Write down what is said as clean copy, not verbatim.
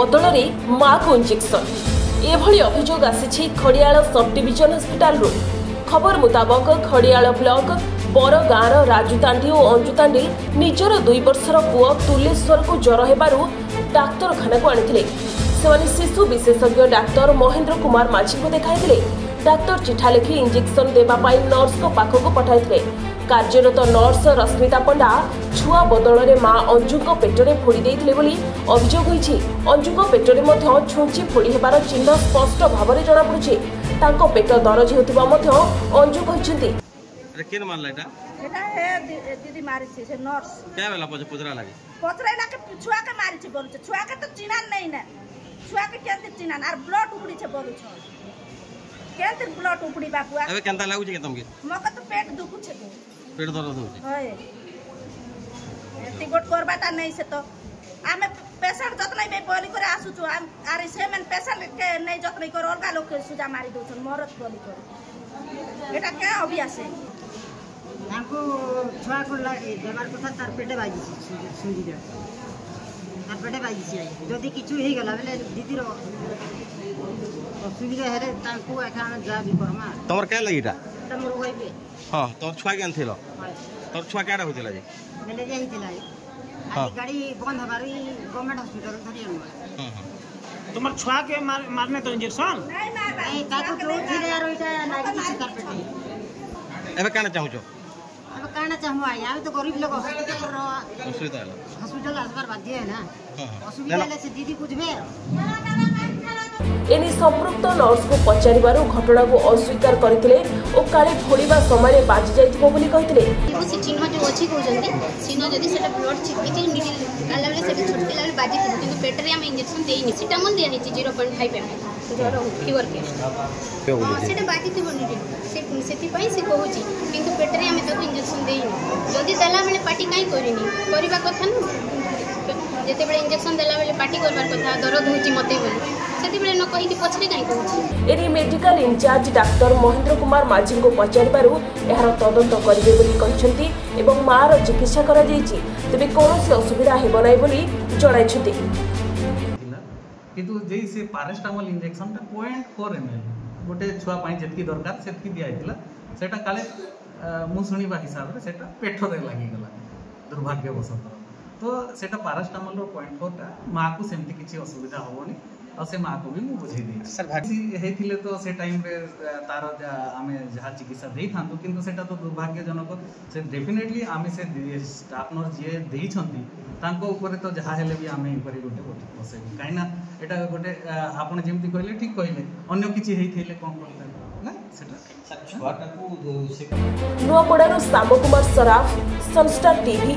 बदल में माँ को इंजेक्शन एभली अभियोग आसी खड़ियाल सब डिविजन हस्पिटाल। खबर मुताबक खड़ियाल ब्लॉक बरगाँर राजुतांडी और अंजुतांडी निजर 2 वर्षर पुओ तुलेश्वर को ज्वर हेबारु डाक्तरखाना को आनी शिशु विशेषज्ञ डाक्तर महेंद्र कुमार माझी को देखाई। डाक्तर चिठा लिखि इंजेक्शन देवाई नर्स को पाखक पठाई। कार्यरत नर्स रश्मिता पंडा छुआ बदल में माँ अंजु पेटरे फोड़ी देइथिले बोली अभियोग होईछि। अंजु पेटरे मध्य छुंची फोड़ी हेबार चिन्ह स्पष्ट भाव में जना पड़ुछि। तांको पेट दरज हेउथिबा मध्य अंजु कहिसेंति अरे केन मारला एटा एटा हे दीदी मारी छे से नर्स क्या वेला पचरा लागे पचराइला के छुआ के मारी छे बोलु छे। छुआ के तो चिन्हान नहीं ना छुआ के केनते चिन्हान आर ब्लड उपड़ी छे बोलु छे केनते ब्लड उपड़ी बाबुआ एबे केनता लागु छे के तुमके मके तो पेट दुखु छे पेट दर्द होचे होय टिकट करबाटा नहीं से तो आमे पेशेंट जतनै बे बोली करे आसु छु आरे सेमेन पेशेंट के नहीं जतनै कर अलगा लोग के सुजा मारी दउ छन मरत बोली कर एटा क्या अभ्यास है ताको छुआ को देवार कथा तार पेटे बाजी सुजी दे तार पेटे बाजी छै जदी किछु हे गेला बेले दीदी रो असुविधा हेरे ताको एखा हम जा भी करमा तमर क्या लागिटा तमर होइबे हां तोर छुआ केन थिलो तोर छुआ केडा होतिला जे बेले जे हितिला आज गाड़ी बंद हमारी गवर्नमेंट हॉस्पिटल धरि आनवा तुम्हार छुआ के मारने तो इंजेक्शन नहीं ताको तो थिले यार ओइटा लागी छै तार पेटे एबे काना चाहू छो अब कहना चाहूँ यहाँ तो गरीब लोग हॉस्पिटल आसबार बाध्य है ना असुविधा से दीदी बुझे एने संपृक्त नर्स को पचारिबारु घटना को अस्वीकार करथिले ओ काले फोड़ीबा समय बाजी जाइथिबो बोली कहिथिले। से चिन्ह जो अछि कहउजंती चिन्ह जदी सेटा ब्लड छिटकी निडल काला बेले सेटा छटकी लागे बाजी थिबो किंतु पेटरे हम इंजेक्शन देइनी सेटा मन दिया हिची 0.5 एम जर फीवर के सेटा बाजी थिबो निडल सेति पई से कहउची किंतु पेटरे हम तो इंजेक्शन देइनी जदी दला बेले पार्टी काई करिनी परिबा कथा न जेते बेले इंजेक्शन देला बेले पार्टी करबार कथा दर्द होची मते बोली सेति बेले न कहि कि पछरे काई कहउची। एरी medical incharge doctor Mahendra Kumar Majhi को पचारिबारु एहार तदंत करिवे बोली कहिसंती एवं मार चिकित्सा करा जायछि तबे कोनोसी असुविधा हेबो नै बोली जणाइछथि। किंतु जेई से पैरास्टामोल इंजेक्शन ता 0.4 ml गोटे छुआ पाई जेतकी दरकार सेतकी दिया आइतिला सेटा काले मु सुनिबा हिसाब रे सेटा पेठ रे लागि गला दुर्भाग्यवशत तो सेटा पैरास्टामोल रो 0.4 ता मां को सेमती किछि असुविधा होबोनी और से मां को भी मु बुझे दी सर भागी हेथिले तो से टाइम रे तार आमे जहा चिकित्सा देई थांतु किंतु सेटा तो दुर्भाग्यजनक से डेफिनेटली आमे से स्टाफ नर्स जे देई छंती तांको ऊपर तो जहा हेले भी आमे इनक्वारी गोटे बसे काइना एटा गोटे आपण जेमती कहले ठीक कहले अन्य किछि हेथिले कोन करता ना सेटा सर छुआटा को नुआपड़ारो साम कुमार सराफ सनस्टार टीवी।